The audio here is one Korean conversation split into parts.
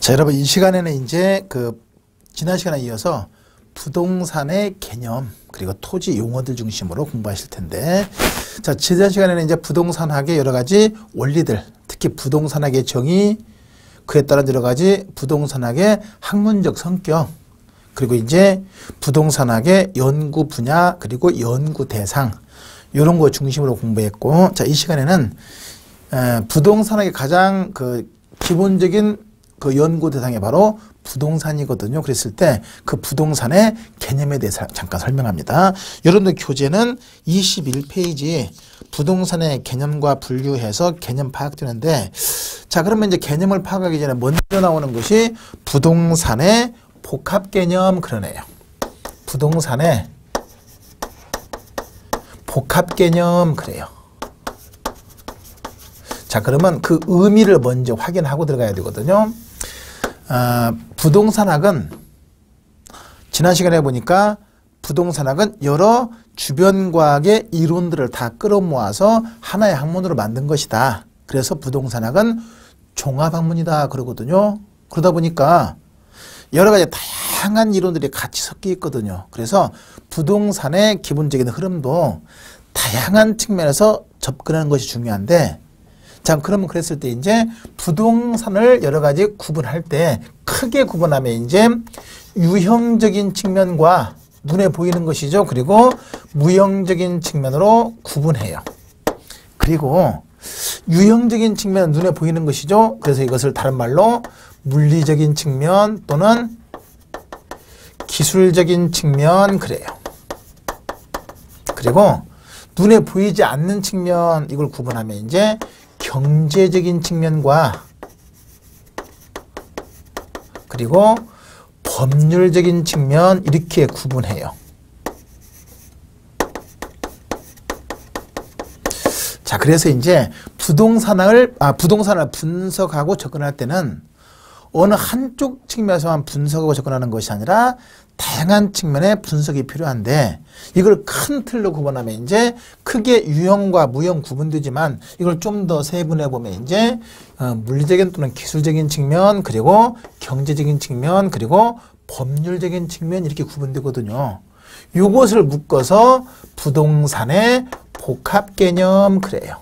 자, 여러분 이 시간에는 이제 지난 시간에 이어서 부동산의 개념 그리고 토지 용어들 중심으로 공부하실 텐데, 자, 지난 시간에는 이제 부동산학의 여러 가지 원리들, 특히 부동산학의 정의, 그에 따른 여러 가지 부동산학의 학문적 성격, 그리고 이제 부동산학의 연구 분야 그리고 연구 대상, 이런 거 중심으로 공부했고, 자, 이 시간에는 부동산학의 가장 기본적인 연구 대상이 바로 부동산이거든요. 그랬을 때 그 부동산의 개념에 대해서 잠깐 설명합니다. 여러분들 교재는 21페이지 부동산의 개념과 분류해서 개념 파악되는데, 자, 그러면 이제 개념을 파악하기 전에 먼저 나오는 것이 부동산의 복합 개념, 그러네요. 부동산의 복합 개념, 그래요. 자, 그러면 그 의미를 먼저 확인하고 들어가야 되거든요. 부동산학은 지난 시간에 보니까 부동산학은 여러 주변 과학의 이론들을 다 끌어모아서 하나의 학문으로 만든 것이다. 그래서 부동산학은 종합학문이다 그러거든요. 그러다 보니까 여러 가지 다양한 이론들이 같이 섞여 있거든요. 그래서 부동산의 기본적인 흐름도 다양한 측면에서 접근하는 것이 중요한데, 자, 그러면 그랬을 때 이제 부동산을 여러 가지 구분할 때 크게 구분하면 이제 유형적인 측면과 눈에 보이는 것이죠. 그리고 무형적인 측면으로 구분해요. 그리고 유형적인 측면은 눈에 보이는 것이죠. 그래서 이것을 다른 말로 물리적인 측면 또는 기술적인 측면, 그래요. 그리고 눈에 보이지 않는 측면, 이걸 구분하면 이제 경제적인 측면과 그리고 법률적인 측면, 이렇게 구분해요. 자, 그래서 이제 부동산을 분석하고 접근할 때는 어느 한쪽 측면에서만 분석하고 접근하는 것이 아니라 다양한 측면의 분석이 필요한데, 이걸 큰 틀로 구분하면 이제 크게 유형과 무형 구분되지만 이걸 좀 더 세분해 보면 이제 물리적인 또는 기술적인 측면, 그리고 경제적인 측면, 그리고 법률적인 측면, 이렇게 구분되거든요. 이것을 묶어서 부동산의 복합 개념, 그래요.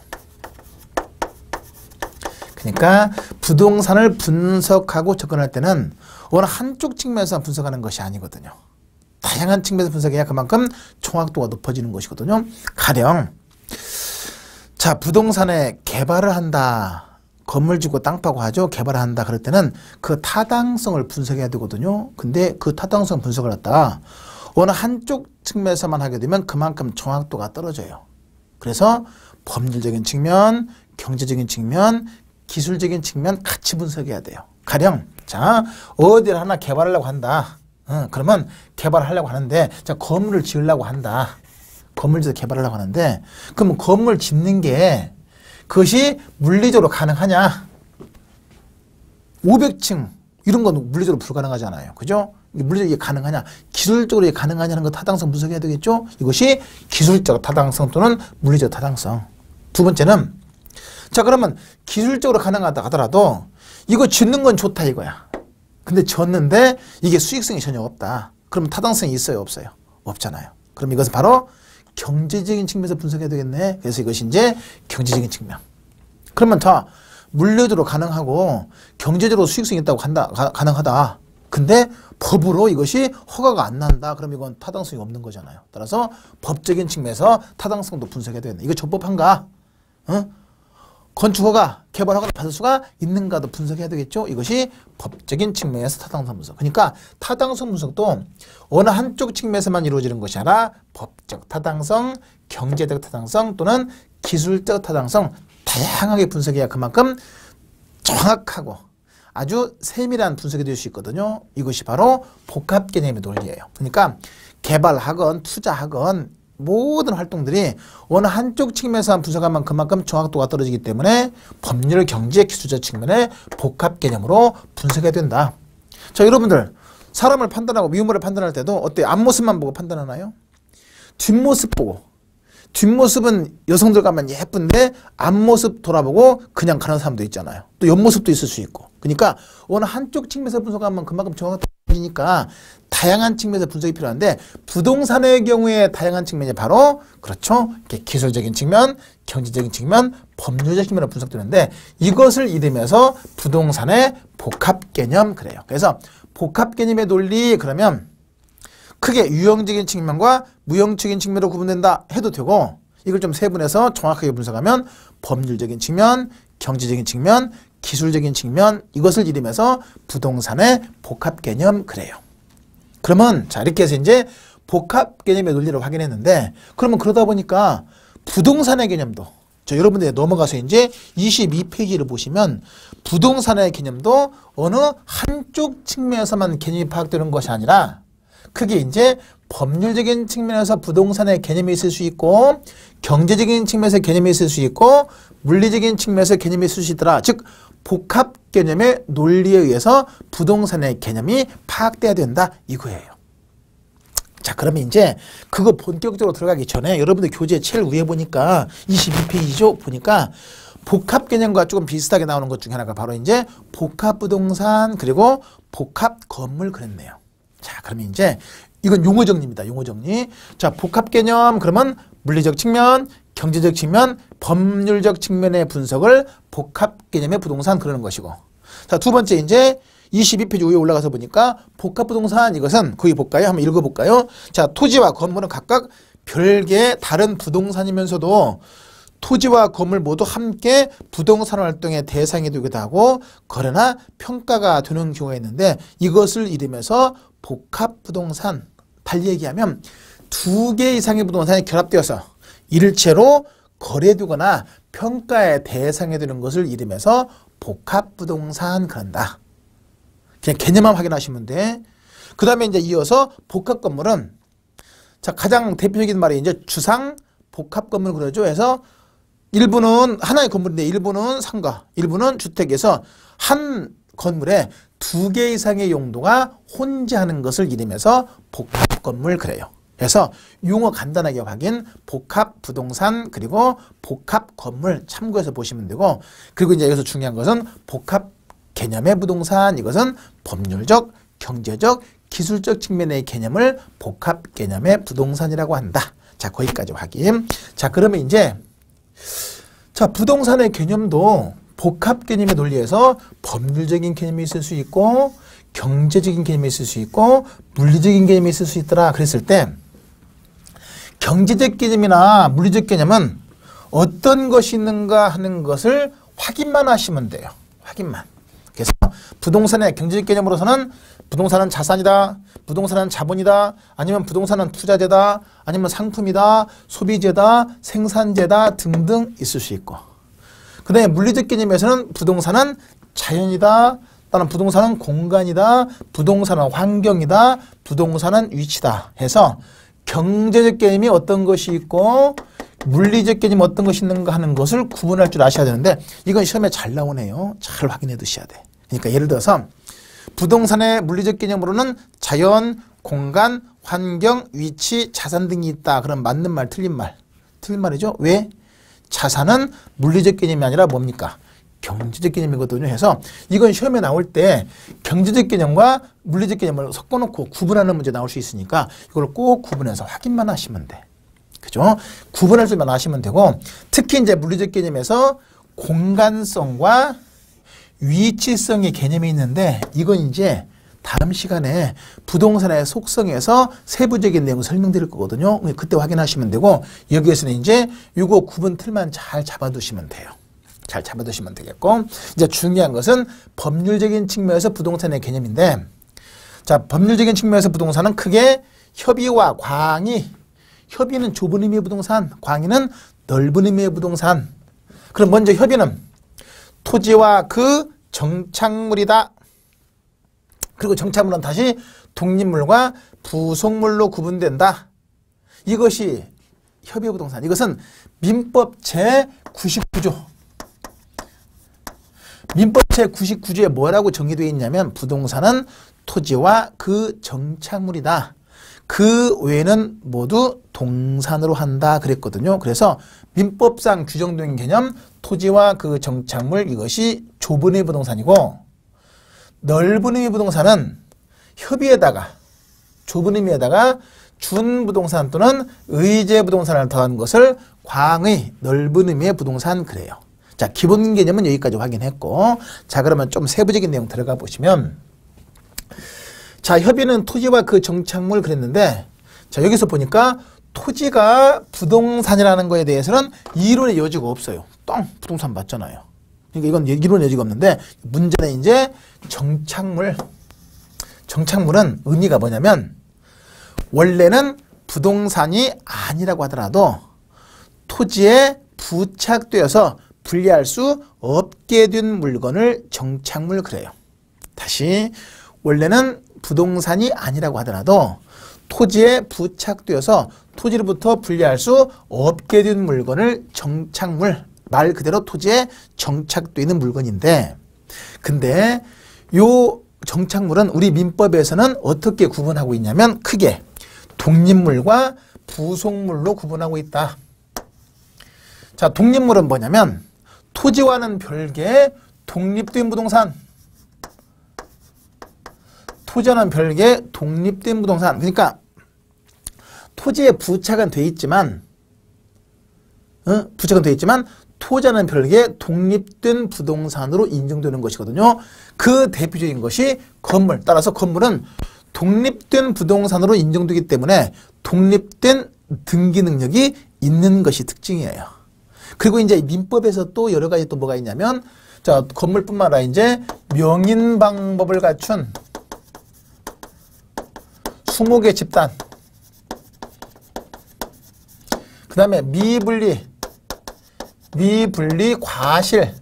그러니까 부동산을 분석하고 접근할 때는 어느 한쪽 측면에서 분석하는 것이 아니거든요. 다양한 측면에서 분석해야 그만큼 총확도가 높아지는 것이거든요. 가령, 자, 부동산에 개발을 한다. 건물 짓고 땅 파고 하죠. 개발을 한다. 그럴 때는 그 타당성을 분석해야 되거든요. 근데 그 타당성 분석을 했다. 어느 한쪽 측면에서만 하게 되면 그만큼 정확도가 떨어져요. 그래서 법률적인 측면, 경제적인 측면, 기술적인 측면 같이 분석해야 돼요. 가령, 자, 어디를 하나 개발하려고 한다. 그러면 개발하려고 하는데, 자, 건물을 지으려고 한다. 건물 지어서 개발하려고 하는데, 그럼 건물 짓는 게 그것이 물리적으로 가능하냐? 500층 이런 건 물리적으로 불가능하잖아요. 그죠? 물리적으로 이게 가능하냐? 기술적으로 이게 가능하냐는 거 타당성 분석해야 되겠죠? 이것이 기술적 타당성 또는 물리적 타당성. 두 번째는, 자, 그러면 기술적으로 가능하다 하더라도 이거 짓는 건 좋다 이거야. 근데 졌는데 이게 수익성이 전혀 없다. 그럼 타당성이 있어요, 없어요? 없잖아요. 그럼 이것은 바로 경제적인 측면에서 분석해야 되겠네. 그래서 이것이 이제 경제적인 측면. 그러면 다 물리적으로 가능하고 경제적으로 수익성이 있다고 가능하다. 근데 법으로 이것이 허가가 안 난다. 그럼 이건 타당성이 없는 거잖아요. 따라서 법적인 측면에서 타당성도 분석해야 되겠네. 이거 적법한가? 건축허가, 개발허가를 받을 수가 있는가도 분석해야 되겠죠. 이것이 법적인 측면에서 타당성 분석. 그러니까 타당성 분석도 어느 한쪽 측면에서만 이루어지는 것이 아니라 법적 타당성, 경제적 타당성 또는 기술적 타당성, 다양하게 분석해야 그만큼 정확하고 아주 세밀한 분석이 될 수 있거든요. 이것이 바로 복합 개념의 논리예요. 그러니까 개발하건 투자하건 모든 활동들이 어느 한쪽 측면에서만 분석하면 그만큼 정확도가 떨어지기 때문에 법률, 경제, 기술적 측면의 복합 개념으로 분석해야 된다. 자, 여러분들 사람을 판단하고 미우물을 판단할 때도 어때요? 앞모습만 보고 판단하나요? 뒷모습 보고. 뒷모습은 여성들 가면 예쁜데 앞모습 돌아보고 그냥 가는 사람도 있잖아요. 또 옆모습도 있을 수 있고. 그러니까 어느 한쪽 측면에서 분석하면 그만큼 정확하니까 다양한 측면에서 분석이 필요한데 부동산의 경우에 다양한 측면이 바로 그렇죠. 이렇게 기술적인 측면, 경제적인 측면, 법률적 측면으로 분석되는데 이것을 이름해서 부동산의 복합 개념 그래요. 그래서 복합 개념의 논리 그러면 크게 유형적인 측면과 무형적인 측면으로 구분된다 해도 되고 이걸 좀 세분해서 정확하게 분석하면 법률적인 측면, 경제적인 측면, 기술적인 측면 이것을 이름해서 부동산의 복합 개념 그래요. 그러면 자 이렇게 해서 이제 복합 개념의 논리를 확인했는데 그러면 그러다 보니까 부동산의 개념도 저 여러분들이 넘어가서 이제 22페이지를 보시면 부동산의 개념도 어느 한쪽 측면에서만 개념이 파악되는 것이 아니라 크게 이제 법률적인 측면에서 부동산의 개념이 있을 수 있고 경제적인 측면에서 개념이 있을 수 있고 물리적인 측면에서 개념이 있을 수 있더라. 즉 복합 개념의 논리에 의해서 부동산의 개념이 파악돼야 된다 이거예요. 자 그러면 이제 그거 본격적으로 들어가기 전에 여러분들 교재 제일 위에 보니까 22페이지죠. 보니까 복합 개념과 조금 비슷하게 나오는 것 중에 하나가 바로 이제 복합 부동산 그리고 복합 건물 그랬네요. 자 그러면 이제 이건 용어 정리입니다. 용어 정리. 자 복합 개념 그러면 물리적 측면, 경제적 측면, 법률적 측면의 분석을 복합 개념의 부동산 그러는 것이고 자 두 번째 이제 22페이지 위에 올라가서 보니까 복합 부동산 이것은 거기 볼까요? 한번 읽어볼까요? 자 토지와 건물은 각각 별개의 다른 부동산이면서도 토지와 건물 모두 함께 부동산 활동의 대상이 되기도 하고 거래나 평가가 되는 경우가 있는데 이것을 이름해서 복합 부동산 달리 얘기하면 두 개 이상의 부동산이 결합되어서 일체로 거래되거나 평가의 대상이 되는 것을 이름해서 복합 부동산 그런다. 그냥 개념만 확인하시면 돼. 그 다음에 이제 이어서 복합 건물은 자 가장 대표적인 말이 이제 주상 복합 건물 그러죠. 해서 일부는 하나의 건물인데 일부는 상가, 일부는 주택에서 한 건물에 두 개 이상의 용도가 혼재하는 것을 이름해서 복합 건물 그래요. 그래서 용어 간단하게 확인, 복합 부동산 그리고 복합 건물 참고해서 보시면 되고 그리고 이제 여기서 중요한 것은 복합 개념의 부동산 이것은 법률적, 경제적, 기술적 측면의 개념을 복합 개념의 부동산이라고 한다. 자 거기까지 확인. 자 그러면 이제 자 부동산의 개념도 복합 개념의 논리에서 법률적인 개념이 있을 수 있고 경제적인 개념이 있을 수 있고 물리적인 개념이 있을 수 있더라 그랬을 때 경제적 개념이나 물리적 개념은 어떤 것이 있는가 하는 것을 확인만 하시면 돼요. 확인만. 그래서 부동산의 경제적 개념으로서는 부동산은 자산이다, 부동산은 자본이다, 아니면 부동산은 투자재다, 아니면 상품이다, 소비재다, 생산재다 등등 있을 수 있고 그 다음에 물리적 개념에서는 부동산은 자연이다, 또는 부동산은 공간이다, 부동산은 환경이다, 부동산은 위치다 해서 경제적 개념이 어떤 것이 있고 물리적 개념이 어떤 것이 있는가 하는 것을 구분할 줄 아셔야 되는데 이건 시험에 잘 나오네요. 잘 확인해 두셔야 돼. 그러니까 예를 들어서 부동산의 물리적 개념으로는 자연, 공간, 환경, 위치, 자산 등이 있다. 그럼 맞는 말, 틀린 말? 틀린 말이죠. 왜? 자산은 물리적 개념이 아니라 뭡니까? 경제적 개념이거든요. 해서 이건 시험에 나올 때 경제적 개념과 물리적 개념을 섞어놓고 구분하는 문제 나올 수 있으니까 이걸 꼭 구분해서 확인만 하시면 돼. 그죠? 구분할 줄만 아시면 되고 특히 이제 물리적 개념에서 공간성과 위치성의 개념이 있는데 이건 이제 다음 시간에 부동산의 속성에서 세부적인 내용을 설명드릴 거거든요. 그때 확인하시면 되고 여기에서는 이제 이거 구분 틀만 잘 잡아두시면 돼요. 잘 잡아두시면 되겠고 이제 중요한 것은 법률적인 측면에서 부동산의 개념인데 자 법률적인 측면에서 부동산은 크게 협의와 광의 협의는 좁은 의미의 부동산 광의는 넓은 의미의 부동산 그럼 먼저 협의는 토지와 그 정착물이다. 그리고 정착물은 다시 독립물과 부속물로 구분된다. 이것이 협의의 부동산. 이것은 민법 제99조. 민법 제99조에 뭐라고 정의되어 있냐면 부동산은 토지와 그 정착물이다. 그 외에는 모두 동산으로 한다 그랬거든요. 그래서 민법상 규정된 개념 토지와 그 정착물 이것이 좁은 의미의 부동산이고 넓은 의미 부동산은 협의에다가 좁은 의미에다가 준부동산 또는 의제 부동산을 더한 것을 광의 넓은 의미의 부동산 그래요. 자, 기본 개념은 여기까지 확인했고, 자, 그러면 좀 세부적인 내용 들어가 보시면, 자, 협의는 토지와 그 정착물 그랬는데, 자, 여기서 보니까 토지가 부동산이라는 거에 대해서는 이론의 여지가 없어요. 똥 부동산 맞잖아요. 그러니까 이건 이론의 여지가 없는데, 문제는 이제 정착물은 의미가 뭐냐면, 원래는 부동산이 아니라고 하더라도 토지에 부착되어서 분리할 수 없게 된 물건을 정착물 그래요. 다시, 원래는 부동산이 아니라고 하더라도 토지에 부착되어서 토지로부터 분리할 수 없게 된 물건을 정착물, 말 그대로 토지에 정착되어 있는 물건인데, 근데 요 정착물은 우리 민법에서는 어떻게 구분하고 있냐면 크게 독립물과 부속물로 구분하고 있다. 자, 독립물은 뭐냐면 토지와는 별개의 독립된 부동산, 토지와는 별개의 독립된 부동산. 그러니까 토지에 부착은 돼 있지만 토지와는 별개의 독립된 부동산으로 인정되는 것이거든요. 그 대표적인 것이 건물. 따라서 건물은 독립된 부동산으로 인정되기 때문에 독립된 등기 능력이 있는 것이 특징이에요. 그리고 이제 민법에서 또 여러 가지 또 뭐가 있냐면, 자, 건물뿐만 아니라 이제 명인 방법을 갖춘 20개 집단, 그 다음에 미분리 과실,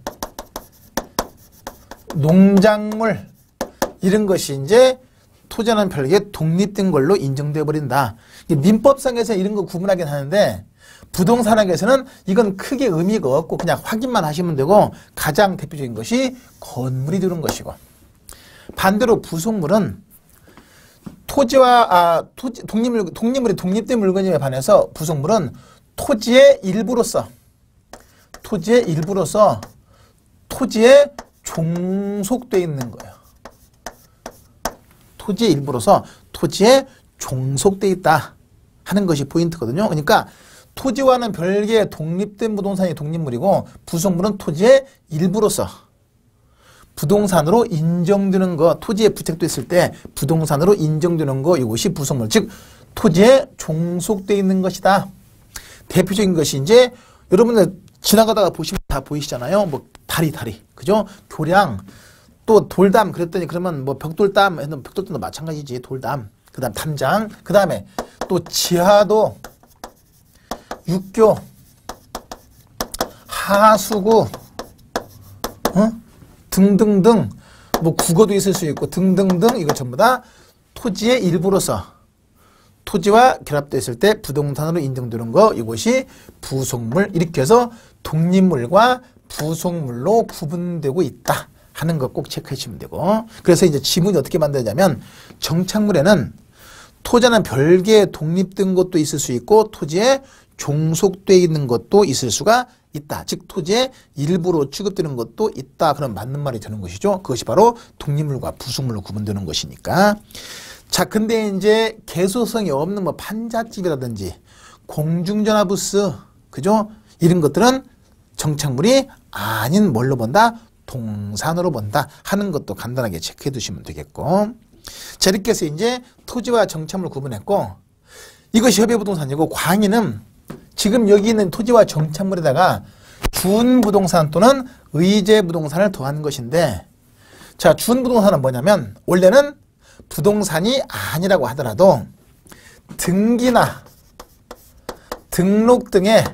농작물, 이런 것이 이제 토지와는 별개 독립된 걸로 인정되어 버린다. 민법상에서 이런 거 구분하긴 하는데 부동산학에서는 이건 크게 의미가 없고 그냥 확인만 하시면 되고, 가장 대표적인 것이 건물이 되는 것이고, 반대로 부속물은 독립물이 독립된 물건임에 반해서 부속물은 토지의 일부로서 토지에 종속되어 있는 거예요. 토지의 일부로서 토지에 종속되어 있다 하는 것이 포인트거든요. 그러니까 토지와는 별개의 독립된 부동산이 독립물이고, 부속물은 토지의 일부로서 부동산으로 인정되는 거, 토지에 부착됐을 때 부동산으로 인정되는 거, 이것이 부속물, 즉 토지에 종속되어 있는 것이다. 대표적인 것이 이제 여러분들 지나가다가 보시면 다 보이시잖아요. 뭐 다리, 그죠? 교량, 또 돌담 그랬더니 그러면 뭐 벽돌담도 마찬가지지. 돌담, 그 다음 담장, 그 다음에 또 지하도, 육교, 하수구, 등등등, 뭐 국어도 있을 수 있고 등등등, 이거 전부 다 토지의 일부로서 토지와 결합됐을 때 부동산으로 인정되는 거, 이것이 부속물. 이렇게 해서 독립물과 부속물로 구분되고 있다 하는 거 꼭 체크해 주시면 되고, 그래서 이제 지문이 어떻게 만들냐면, 정착물에는 토지와는 별개의 독립된 것도 있을 수 있고 토지에 종속되어 있는 것도 있을 수가 있다. 즉 토지의 일부로 취급되는 것도 있다. 그럼 맞는 말이 되는 것이죠. 그것이 바로 독립물과 부속물로 구분되는 것이니까. 자, 근데 이제 개소성이 없는 뭐 판잣집이라든지 공중전화 부스, 그죠? 이런 것들은 정착물이 아닌 뭘로 본다? 동산으로 본다 하는 것도 간단하게 체크해 두시면 되겠고. 자, 이렇게 해서 이제 토지와 정착물 구분했고, 이것이 협의부동산이고, 광의는 지금 여기 있는 토지와 정착물에다가 준부동산 또는 의제부동산을 더한 것인데, 자, 준부동산은 뭐냐면 원래는 부동산이 아니라고 하더라도 등기나 등록 등의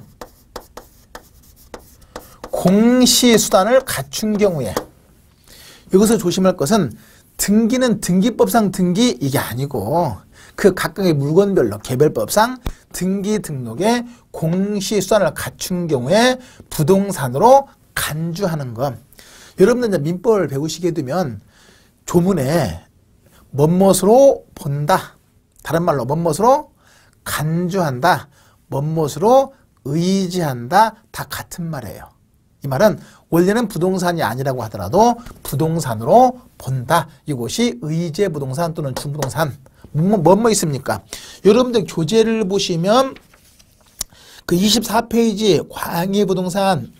공시수단을 갖춘 경우에, 여기서 조심할 것은 등기는 등기법상 등기 이게 아니고 그 각각의 물건별로 개별법상 등기 등록에 공시수단을 갖춘 경우에 부동산으로 간주하는 것. 여러분들 이제 민법을 배우시게 되면 조문에 뭐뭇으로 본다, 다른 말로 뭐뭇으로 간주한다, 뭐뭇으로 의지한다, 다 같은 말이에요. 이 말은 원래는 부동산이 아니라고 하더라도 부동산으로 본다. 이것이 의제 부동산 또는 준부동산. 뭐뭐 있습니까? 여러분들 교재를 보시면 그 24페이지 광해 부동산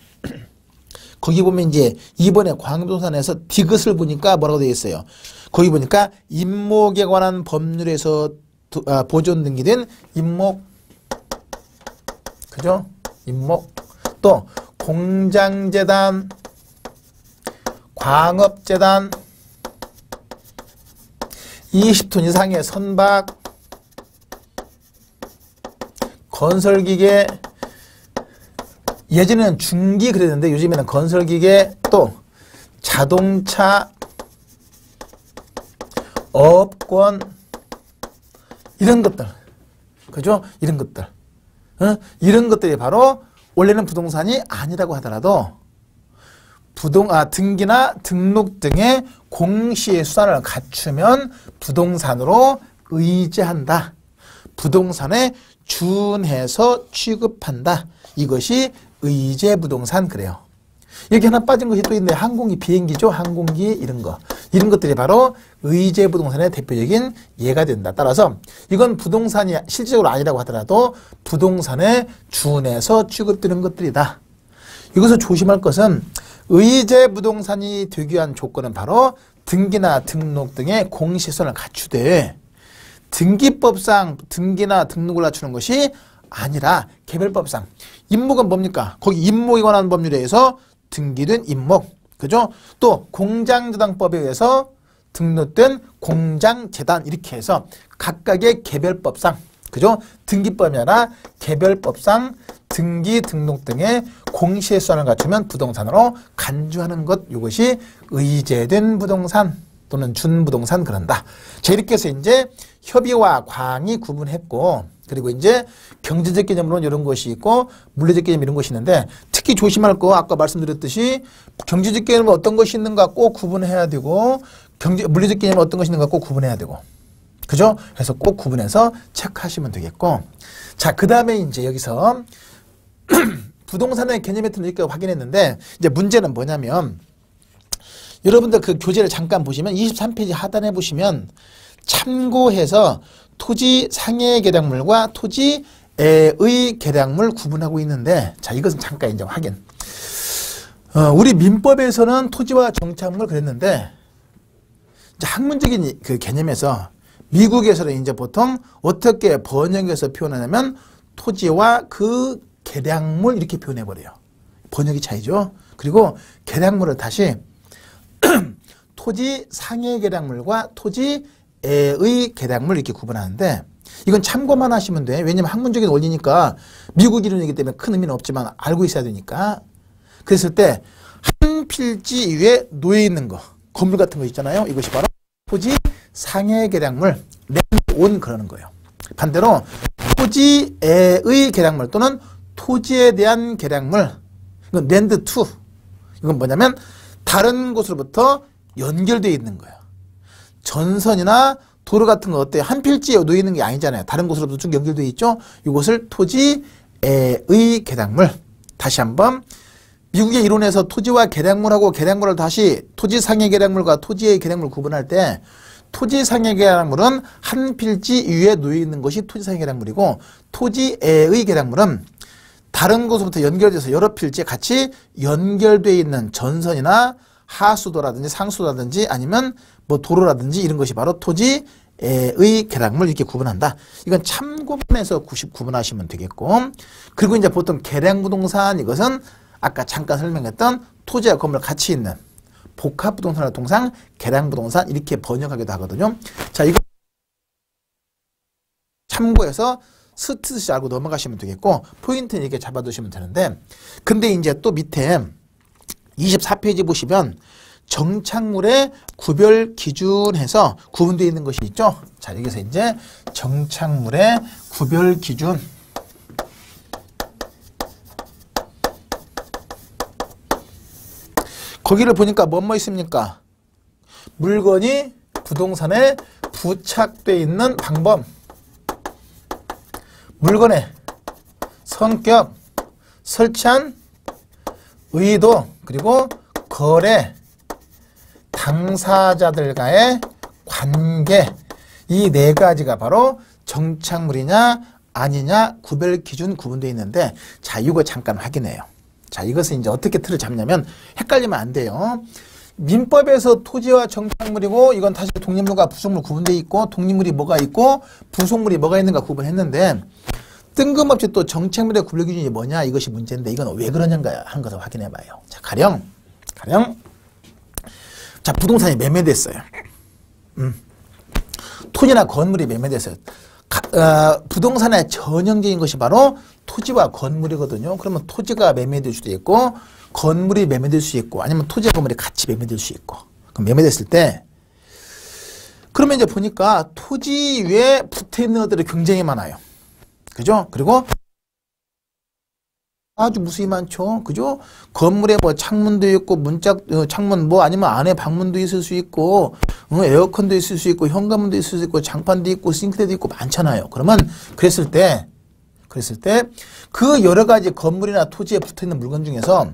거기 보면 이제 이번에 광해부동산에서 디귿을 보니까 뭐라고 되어 있어요? 거기 보니까 임목에 관한 법률에서 보존 등기된 임목, 그죠? 임목. 또 공장재단, 광업재단, 20톤 이상의 선박, 건설기계, 예전에는 중기 그랬는데 요즘에는 건설기계, 또 자동차, 업권, 이런 것들, 그죠? 이런 것들, 이런 것들이 바로 원래는 부동산이 아니라고 하더라도 등기나 등록 등의 공시의 수단을 갖추면 부동산으로 의제한다. 부동산에 준해서 취급한다. 이것이 의제 부동산 그래요. 여기 하나 빠진 것이 또 있는데 항공기, 비행기죠. 항공기 이런 거. 이런 것들이 바로 의제 부동산의 대표적인 예가 된다. 따라서 이건 부동산이 실질적으로 아니라고 하더라도 부동산에 준해서 취급되는 것들이다. 여기서 조심할 것은 의제 부동산이 되기 위한 조건은 바로 등기나 등록 등의 공시선을 갖추되 등기법상 등기나 등록을 갖추는 것이 아니라 개별법상 임목은 뭡니까? 거기 임목에 관한 법률에 의해서 등기된 임목, 그죠? 또 공장재단법에 의해서 등록된 공장재단 이렇게 해서 각각의 개별법상, 그죠? 등기법이 아니라 개별법상 등기, 등록 등의 공시의 수단을 갖추면 부동산으로 간주하는 것, 이것이 의제된 부동산 또는 준부동산 그런다. 자, 이렇게 해서 이제 협의와 광이 구분했고, 그리고 이제 경제적 개념으로는 이런 것이 있고 물리적 개념 이런 것이 있는데 특히 조심할 거 아까 말씀드렸듯이 경제적 개념은 어떤 것이 있는가 꼭 구분해야 되고 물리적 개념은 어떤 것이 있는가 꼭 구분해야 되고, 그죠? 그래서 꼭 구분해서 체크하시면 되겠고, 자, 그 다음에 이제 여기서 부동산의 개념에 대해서 이렇게 확인했는데 이제 문제는 뭐냐면 여러분들 그 교재를 잠깐 보시면 23페이지 하단에 보시면 참고해서 토지 상해 계량물과 토지의 계량물 구분하고 있는데, 자, 이것은 잠깐 이제 확인. 우리 민법에서는 토지와 정착물 그랬는데, 이제 학문적인 그 개념에서 미국에서는 이제 보통 어떻게 번역해서 표현하냐면 토지와 그 계량물 이렇게 표현해버려요. 번역이 차이죠. 그리고 계량물을 다시 토지 상해 계량물과 토지의 계량물 이렇게 구분하는데 이건 참고만 하시면 돼. 왜냐면 학문적인 원리니까 미국 이론이기 때문에 큰 의미는 없지만 알고 있어야 되니까. 그랬을 때 한 필지 위에 놓여 있는 거, 건물 같은 거 있잖아요. 이것이 바로 토지 상해 계량물, 랜드온 그러는 거예요. 반대로 토지의 계량물 또는 토지에 대한 계량물, 이건 랜드 투. 이건 뭐냐면 다른 곳으로부터 연결되어 있는 거예요. 전선이나 도로 같은 거 어때요? 한 필지에 놓여 있는 게 아니잖아요. 다른 곳으로부터 쭉 연결되어 있죠. 이것을 토지의 계량물. 다시 한번 미국의 이론에서 토지와 계량물하고 계량물을 다시 토지상의 계량물과 토지의 계량물 구분할 때 토지상의 계량물은 한 필지 위에 놓여 있는 것이 토지상의 계량물이고 토지의 계량물은 다른 곳으로부터 연결돼서 여러 필지에 같이 연결되어 있는 전선이나 하수도라든지 상수도라든지 아니면 뭐 도로라든지 이런 것이 바로 토지의 계량물 이렇게 구분한다. 이건 참고문에서 구분하시면 되겠고, 그리고 이제 보통 계량부동산 이것은 아까 잠깐 설명했던 토지와 건물 같이 있는 복합부동산을 통상 계량부동산 이렇게 번역하기도 하거든요. 자, 이거 참고해서 스트듯이 알고 넘어가시면 되겠고 포인트는 이렇게 잡아두시면 되는데, 근데 이제 또 밑에 24페이지 보시면 정착물의 구별 기준해서 구분되어 있는 것이 있죠. 자, 여기서 이제 정착물의 구별 기준. 거기를 보니까 뭐뭐 있습니까? 물건이 부동산에 부착되어 있는 방법, 물건의 성격, 설치한 의도 그리고 거래 당사자들과의 관계 이 네 가지가 바로 정착물이냐 아니냐 구별 기준 구분되어 있는데 자 이거 잠깐 확인해요. 자 이것은 이제 어떻게 틀을 잡냐면 헷갈리면 안 돼요. 민법에서 토지와 정착물이고 이건 다시 독립물과 부속물 구분되어 있고 독립물이 뭐가 있고 부속물이 뭐가 있는가 구분했는데 뜬금없이 또 정착물의 구별 기준이 뭐냐 이것이 문제인데 이건 왜 그러냐인가 하는 것을 확인해 봐요. 자 가령 자 부동산이 매매됐어요. 토지나 건물이 매매됐어요. 부동산의 전형적인 것이 바로 토지와 건물이거든요. 그러면 토지가 매매될 수도 있고 건물이 매매될 수 있고 아니면 토지와 건물이 같이 매매될 수 있고 그럼 매매됐을 때 그러면 이제 보니까 토지 위에 붙어있는 것들이 굉장히 많아요. 그죠? 그리고 아주 무수히 많죠. 그죠? 건물에 뭐 창문도 있고 창문 뭐 아니면 안에 방문도 있을 수 있고 에어컨도 있을 수 있고 현관문도 있을 수 있고 장판도 있고 싱크대도 있고 많잖아요. 그러면 그랬을 때 그 여러 가지 건물이나 토지에 붙어있는 물건 중에서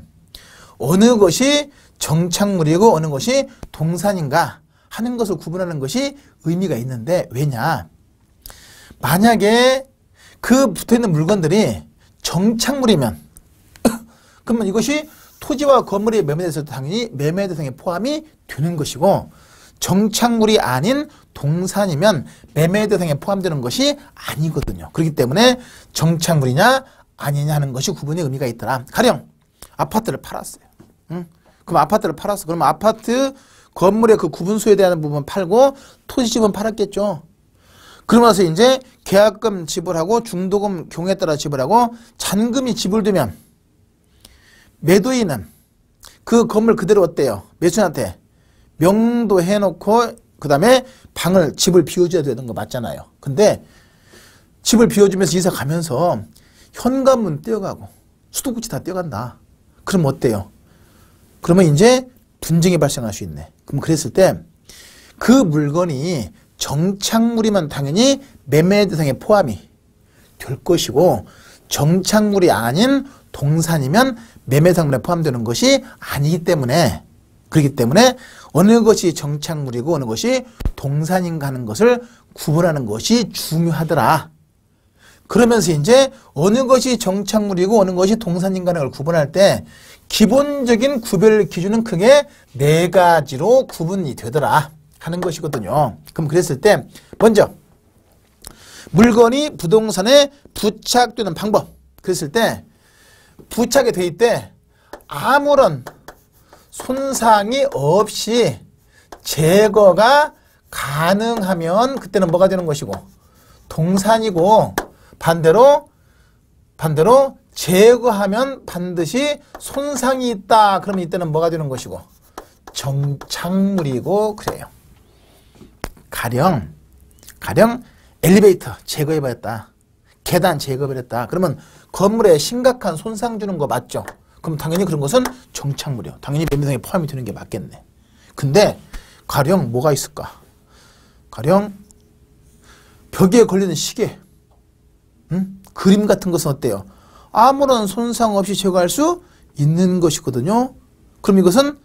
어느 것이 정착물이고 어느 것이 동산인가 하는 것을 구분하는 것이 의미가 있는데 왜냐? 만약에 그 붙어있는 물건들이 정착물이면 그러면 이것이 토지와 건물이 매매됐을 때 당연히 매매 대상에 포함이 되는 것이고 정착물이 아닌 동산이면 매매 대상에 포함되는 것이 아니거든요. 그렇기 때문에 정착물이냐 아니냐 하는 것이 구분의 의미가 있더라. 가령 아파트를 팔았어요. 그럼 아파트를 팔았어. 그럼 아파트 건물의 그 구분소에 대한 부분 팔고 토지집은 팔았겠죠. 그러면서 이제 계약금 지불하고 중도금 경우에 따라 지불하고 잔금이 지불되면 매도인은 그 건물 그대로 어때요? 매수인한테 명도해놓고 그 다음에 집을 비워줘야 되는 거 맞잖아요. 근데 집을 비워주면서 이사 가면서 현관문 떼어가고 수도꼭지 다 떼어간다. 그럼 어때요? 그러면 이제 분쟁이 발생할 수 있네. 그럼 그랬을 때 그 물건이 정착물이면 당연히 매매 대상에 포함이 될 것이고 정착물이 아닌 동산이면 매매 상물에 포함되는 것이 아니기 때문에 그렇기 때문에 어느 것이 정착물이고 어느 것이 동산인가 하는 것을 구분하는 것이 중요하더라. 그러면서 이제 어느 것이 정착물이고 어느 것이 동산인가 하는 걸 구분할 때 기본적인 구별 기준은 크게 네 가지로 구분이 되더라 하는 것이거든요. 그럼 그랬을 때 먼저 물건이 부동산에 부착되는 방법. 그랬을 때 부착이 돼 있대 아무런 손상이 없이 제거가 가능하면 그때는 뭐가 되는 것이고 동산이고 반대로 제거하면 반드시 손상이 있다. 그러면 이때는 뭐가 되는 것이고 정착물이고 그래요. 가령 엘리베이터 제거해버렸다. 계단 제거해버렸다. 그러면 건물에 심각한 손상 주는 거 맞죠? 그럼 당연히 그런 것은 정착물이요. 당연히 매매상에 포함이 되는 게 맞겠네. 근데 가령 뭐가 있을까? 가령 벽에 걸리는 시계, 그림 같은 것은 어때요? 아무런 손상 없이 제거할 수 있는 것이거든요. 그럼 이것은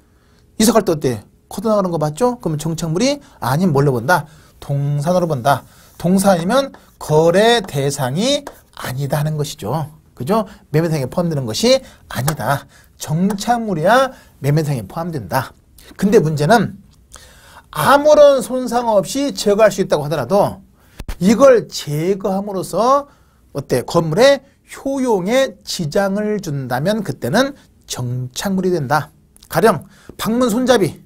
이사 갈 때 어때? 커져나가는 거 맞죠? 그러면 정착물이 아닌 뭘로 본다? 동산으로 본다. 동산이면 거래 대상이 아니다 하는 것이죠. 그죠? 매매상에 포함되는 것이 아니다. 정착물이야 매매상에 포함된다. 근데 문제는 아무런 손상 없이 제거할 수 있다고 하더라도 이걸 제거함으로써 어때? 건물의 효용에 지장을 준다면 그때는 정착물이 된다. 가령 방문 손잡이.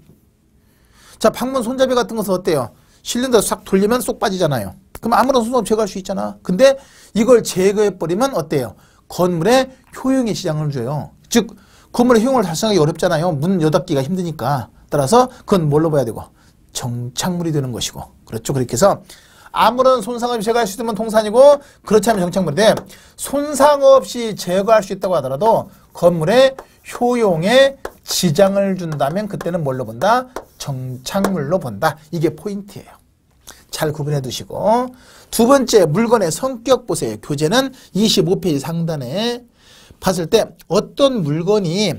자, 방문 손잡이 같은 것은 어때요? 실린더 싹 돌리면 쏙 빠지잖아요. 그럼 아무런 손상 없이 제거할 수 있잖아. 근데 이걸 제거해버리면 어때요? 건물의 효용에 지장을 줘요. 즉 건물의 효용을 달성하기 어렵잖아요. 문 여닫기가 힘드니까. 따라서 그건 뭘로 봐야 되고? 정착물이 되는 것이고. 그렇죠. 그렇게 해서 아무런 손상 없이 제거할 수 있으면 동산이고 그렇지 않으면 정착물인데 손상 없이 제거할 수 있다고 하더라도 건물의 효용에 지장을 준다면 그때는 뭘로 본다? 정착물로 본다. 이게 포인트예요. 잘 구분해 두시고 두 번째 물건의 성격 보세요. 교재는 25페이지 상단에 봤을 때 어떤 물건이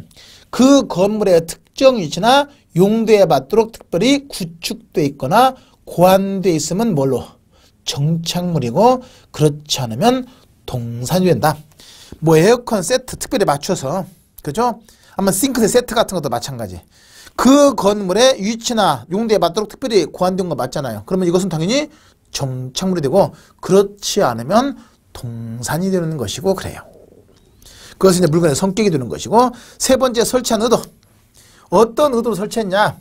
그 건물의 특정 위치나 용도에 맞도록 특별히 구축되어 있거나 고안되어 있으면 뭘로? 정착물이고 그렇지 않으면 동산이 된다. 뭐 에어컨 세트 특별히 맞춰서 그죠? 아마 싱크대 세트 같은 것도 마찬가지. 그 건물의 위치나 용도에 맞도록 특별히 고안된 거 맞잖아요. 그러면 이것은 당연히 정착물이 되고 그렇지 않으면 동산이 되는 것이고 그래요. 그것은 이제 물건의 성격이 되는 것이고 세 번째 설치한 의도. 어떤 의도로 설치했냐?